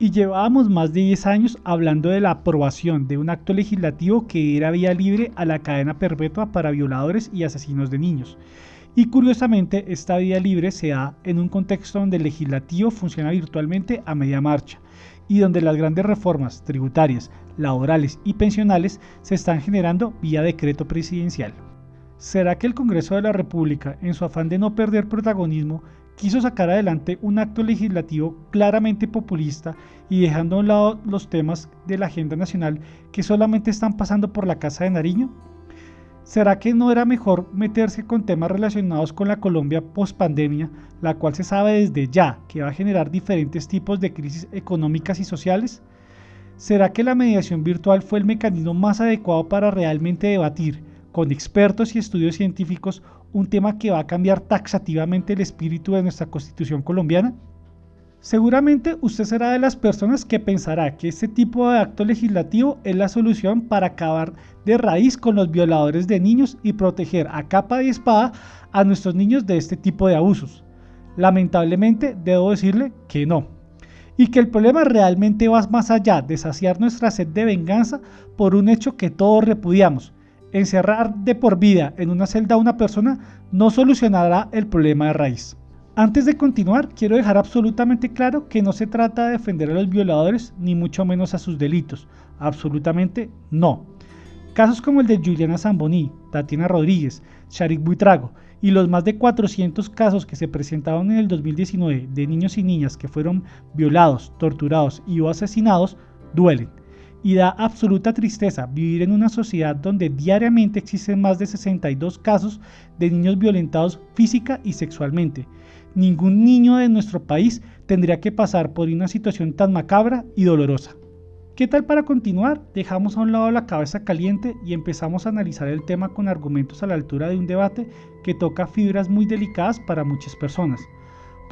Y llevábamos más de 10 años hablando de la aprobación de un acto legislativo que diera vía libre a la cadena perpetua para violadores y asesinos de niños. Y curiosamente, esta vía libre se da en un contexto donde el legislativo funciona virtualmente a media marcha y donde las grandes reformas tributarias, laborales y pensionales se están generando vía decreto presidencial. ¿Será que el Congreso de la República, en su afán de no perder protagonismo, quiso sacar adelante un acto legislativo claramente populista y dejando a un lado los temas de la agenda nacional que solamente están pasando por la Casa de Nariño? ¿Será que no era mejor meterse con temas relacionados con la Colombia post-pandemia, la cual se sabe desde ya que va a generar diferentes tipos de crisis económicas y sociales? ¿Será que la mediación virtual fue el mecanismo más adecuado para realmente debatir, con expertos y estudios científicos, un tema que va a cambiar taxativamente el espíritu de nuestra Constitución colombiana? Seguramente usted será de las personas que pensará que este tipo de acto legislativo es la solución para acabar de raíz con los violadores de niños y proteger a capa y espada a nuestros niños de este tipo de abusos. Lamentablemente debo decirle que no, y que el problema realmente va más allá de saciar nuestra sed de venganza por un hecho que todos repudiamos. Encerrar de por vida en una celda a una persona no solucionará el problema de raíz. Antes de continuar, quiero dejar absolutamente claro que no se trata de defender a los violadores ni mucho menos a sus delitos. Absolutamente no. Casos como el de Juliana Zamboní, Tatiana Rodríguez, Sharik Buitrago y los más de 400 casos que se presentaron en el 2019 de niños y niñas que fueron violados, torturados y o asesinados duelen. Y da absoluta tristeza vivir en una sociedad donde diariamente existen más de 62 casos de niños violentados física y sexualmente. Ningún niño de nuestro país tendría que pasar por una situación tan macabra y dolorosa. ¿Qué tal para continuar? Dejamos a un lado la cabeza caliente y empezamos a analizar el tema con argumentos a la altura de un debate que toca fibras muy delicadas para muchas personas.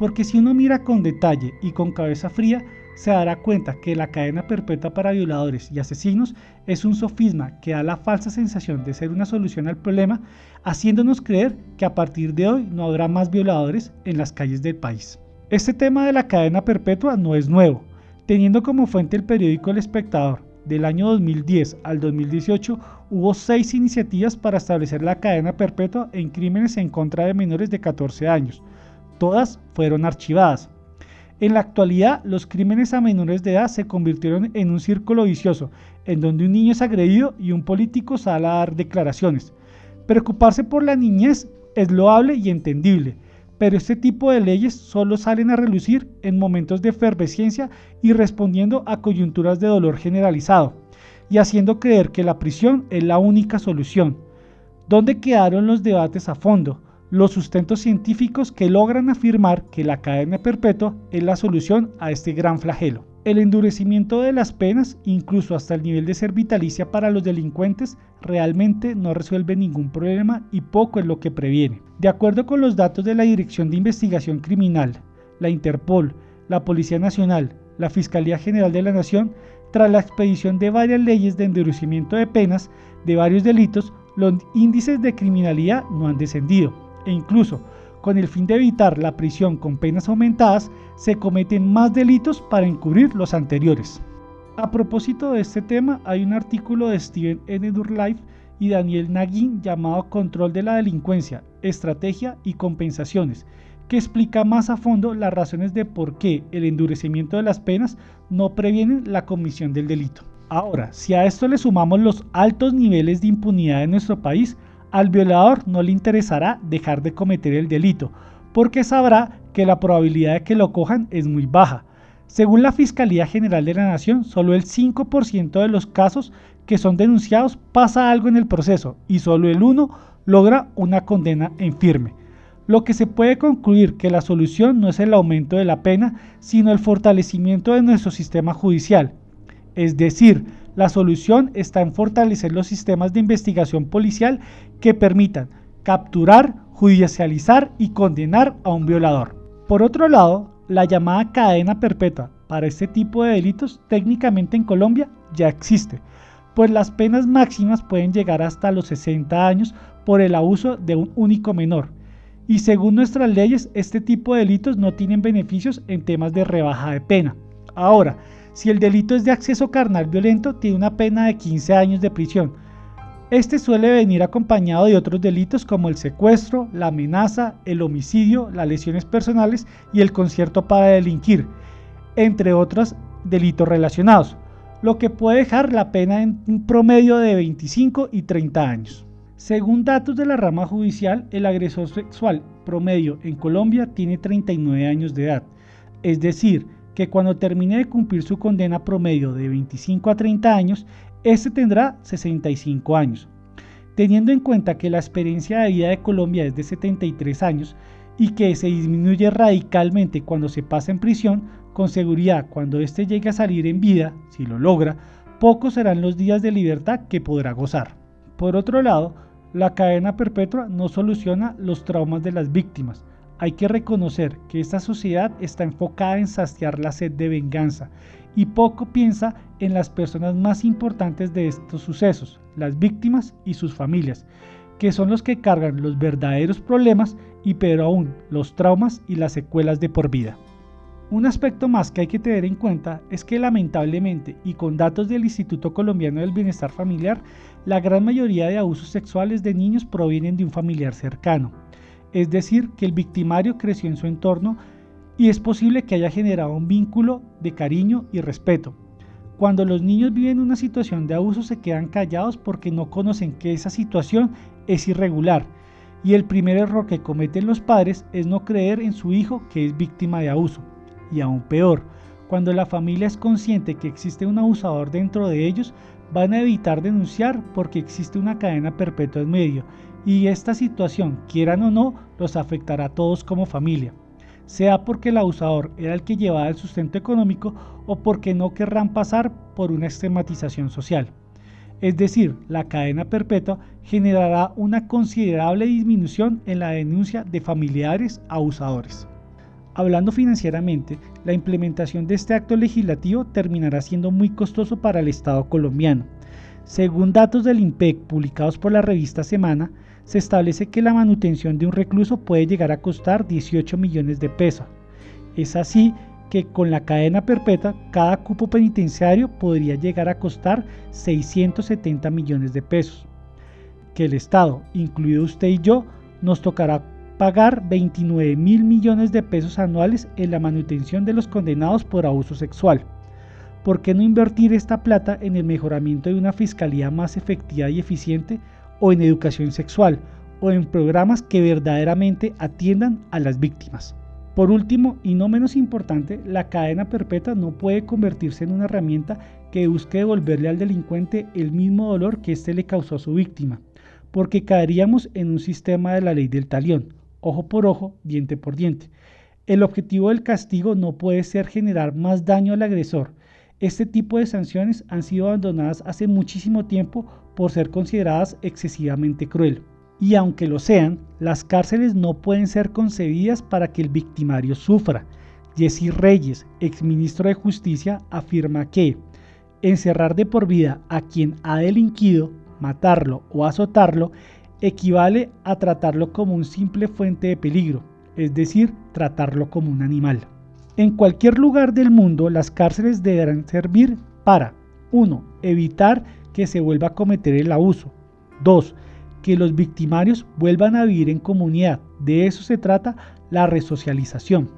Porque si uno mira con detalle y con cabeza fría, se dará cuenta que la cadena perpetua para violadores y asesinos es un sofisma que da la falsa sensación de ser una solución al problema, haciéndonos creer que a partir de hoy no habrá más violadores en las calles del país. Este tema de la cadena perpetua no es nuevo, teniendo como fuente el periódico El Espectador. Del año 2010 al 2018 hubo 6 iniciativas para establecer la cadena perpetua en crímenes en contra de menores de 14 años. Todas fueron archivadas. En la actualidad, los crímenes a menores de edad se convirtieron en un círculo vicioso, en donde un niño es agredido y un político sale a dar declaraciones. Preocuparse por la niñez es loable y entendible, pero este tipo de leyes solo salen a relucir en momentos de efervescencia y respondiendo a coyunturas de dolor generalizado, y haciendo creer que la prisión es la única solución. ¿Dónde quedaron los debates a fondo? Los sustentos científicos que logran afirmar que la cadena perpetua es la solución a este gran flagelo. El endurecimiento de las penas, incluso hasta el nivel de ser vitalicia para los delincuentes, realmente no resuelve ningún problema y poco es lo que previene. De acuerdo con los datos de la Dirección de Investigación Criminal, la Interpol, la Policía Nacional, la Fiscalía General de la Nación, tras la expedición de varias leyes de endurecimiento de penas de varios delitos, los índices de criminalidad no han descendido. E incluso, con el fin de evitar la prisión con penas aumentadas, se cometen más delitos para encubrir los anteriores. A propósito de este tema, hay un artículo de Steven N. Durlife y Daniel Naguin llamado Control de la delincuencia, estrategia y compensaciones, que explica más a fondo las razones de por qué el endurecimiento de las penas no previene la comisión del delito. Ahora, si a esto le sumamos los altos niveles de impunidad en nuestro país, al violador no le interesará dejar de cometer el delito, porque sabrá que la probabilidad de que lo cojan es muy baja. Según la Fiscalía General de la Nación, solo el 5% de los casos que son denunciados pasa algo en el proceso y solo el 1% logra una condena en firme. Lo que se puede concluir que la solución no es el aumento de la pena, sino el fortalecimiento de nuestro sistema judicial. Es decir, la solución está en fortalecer los sistemas de investigación policial que permitan capturar, judicializar y condenar a un violador. Por otro lado, la llamada cadena perpetua para este tipo de delitos técnicamente en Colombia ya existe, pues las penas máximas pueden llegar hasta los 60 años por el abuso de un único menor. Y según nuestras leyes, este tipo de delitos no tienen beneficios en temas de rebaja de pena. Ahora, Si el delito es de acceso carnal violento, tiene una pena de 15 años de prisión. Este suele venir acompañado de otros delitos como el secuestro, la amenaza, el homicidio, las lesiones personales y el concierto para delinquir, entre otros delitos relacionados, lo que puede dejar la pena en un promedio de 25 y 30 años. Según datos de la rama judicial, el agresor sexual promedio en Colombia tiene 39 años de edad, es decir, que cuando termine de cumplir su condena promedio de 25 a 30 años, este tendrá 65 años. Teniendo en cuenta que la experiencia de vida de Colombia es de 73 años y que se disminuye radicalmente cuando se pasa en prisión, con seguridad cuando éste llegue a salir en vida, si lo logra, pocos serán los días de libertad que podrá gozar. Por otro lado, la cadena perpetua no soluciona los traumas de las víctimas. Hay que reconocer que esta sociedad está enfocada en saciar la sed de venganza y poco piensa en las personas más importantes de estos sucesos, las víctimas y sus familias, que son los que cargan los verdaderos problemas y peor aún, los traumas y las secuelas de por vida. Un aspecto más que hay que tener en cuenta es que lamentablemente, y con datos del Instituto Colombiano del Bienestar Familiar, la gran mayoría de abusos sexuales de niños provienen de un familiar cercano. Es decir, que el victimario creció en su entorno y es posible que haya generado un vínculo de cariño y respeto. Cuando los niños viven una situación de abuso se quedan callados porque no conocen que esa situación es irregular. Y el primer error que cometen los padres es no creer en su hijo que es víctima de abuso. Y aún peor, cuando la familia es consciente que existe un abusador dentro de ellos, van a evitar denunciar porque existe una cadena perpetua en medio, y esta situación, quieran o no, los afectará a todos como familia, sea porque el abusador era el que llevaba el sustento económico o porque no querrán pasar por una estigmatización social. Es decir, la cadena perpetua generará una considerable disminución en la denuncia de familiares abusadores. Hablando financieramente, la implementación de este acto legislativo terminará siendo muy costoso para el Estado colombiano. Según datos del INPEC publicados por la revista Semana, se establece que la manutención de un recluso puede llegar a costar 18 millones de pesos. Es así que con la cadena perpetua, cada cupo penitenciario podría llegar a costar 670 millones de pesos. Que el Estado, incluido usted y yo, nos tocará pagar 29 mil millones de pesos anuales en la manutención de los condenados por abuso sexual. ¿Por qué no invertir esta plata en el mejoramiento de una fiscalía más efectiva y eficiente, o en educación sexual, o en programas que verdaderamente atiendan a las víctimas? Por último, y no menos importante, la cadena perpetua no puede convertirse en una herramienta que busque devolverle al delincuente el mismo dolor que éste le causó a su víctima, porque caeríamos en un sistema de la ley del talión, ojo por ojo, diente por diente. El objetivo del castigo no puede ser generar más daño al agresor. Este tipo de sanciones han sido abandonadas hace muchísimo tiempo por ser consideradas excesivamente cruel. Y aunque lo sean, las cárceles no pueden ser concebidas para que el victimario sufra. Jessy Reyes, exministro de Justicia, afirma que encerrar de por vida a quien ha delinquido, matarlo o azotarlo, equivale a tratarlo como un simple fuente de peligro, es decir, tratarlo como un animal. En cualquier lugar del mundo, las cárceles deberán servir para 1. Evitar que se vuelva a cometer el abuso. 2. Que los victimarios vuelvan a vivir en comunidad. De eso se trata la resocialización.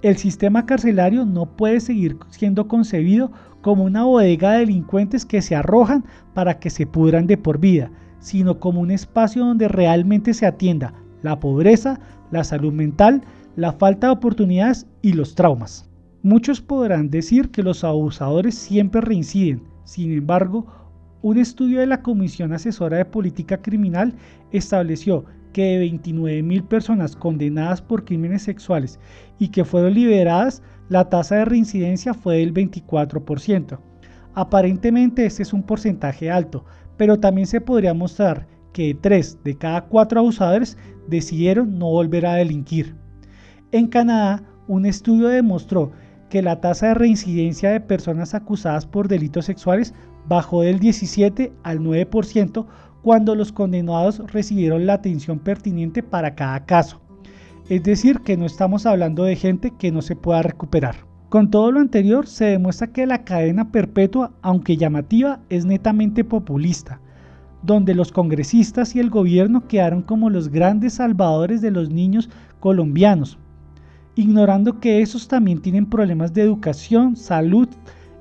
El sistema carcelario no puede seguir siendo concebido como una bodega de delincuentes que se arrojan para que se pudran de por vida, sino como un espacio donde realmente se atienda la pobreza, la salud mental, la falta de oportunidades y los traumas. Muchos podrán decir que los abusadores siempre reinciden. Sin embargo, un estudio de la Comisión Asesora de Política Criminal estableció que de 29.000 personas condenadas por crímenes sexuales y que fueron liberadas, la tasa de reincidencia fue del 24%. Aparentemente este es un porcentaje alto, pero también se podría mostrar que 3 de cada 4 abusadores decidieron no volver a delinquir. En Canadá, un estudio demostró que la tasa de reincidencia de personas acusadas por delitos sexuales bajó del 17 al 9% cuando los condenados recibieron la atención pertinente para cada caso. Es decir, que no estamos hablando de gente que no se pueda recuperar. Con todo lo anterior, se demuestra que la cadena perpetua, aunque llamativa, es netamente populista, donde los congresistas y el gobierno quedaron como los grandes salvadores de los niños colombianos, ignorando que esos también tienen problemas de educación, salud,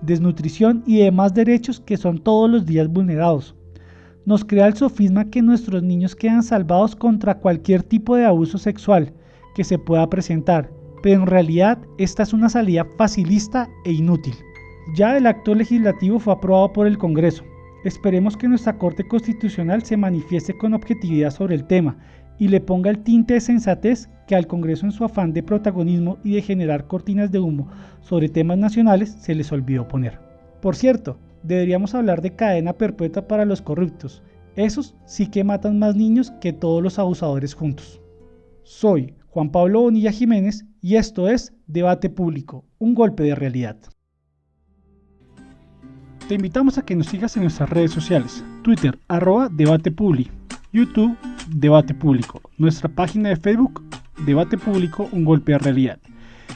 desnutrición y demás derechos que son todos los días vulnerados. Nos crea el sofisma que nuestros niños quedan salvados contra cualquier tipo de abuso sexual que se pueda presentar, pero en realidad esta es una salida facilista e inútil. Ya el acto legislativo fue aprobado por el Congreso. Esperemos que nuestra Corte Constitucional se manifieste con objetividad sobre el tema y le ponga el tinte de sensatez que al Congreso, en su afán de protagonismo y de generar cortinas de humo sobre temas nacionales, se les olvidó poner. Por cierto, deberíamos hablar de cadena perpetua para los corruptos. Esos sí que matan más niños que todos los abusadores juntos. Soy Juan Pablo Bonilla Jiménez y esto es Debate Público, un golpe de realidad. Te invitamos a que nos sigas en nuestras redes sociales, Twitter, @debatepubli, YouTube, Debate Público, nuestra página de Facebook, Debate Público, un golpe de realidad.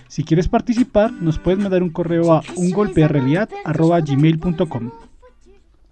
Si quieres participar, nos puedes mandar un correo a ungolpederealidad@gmail.com.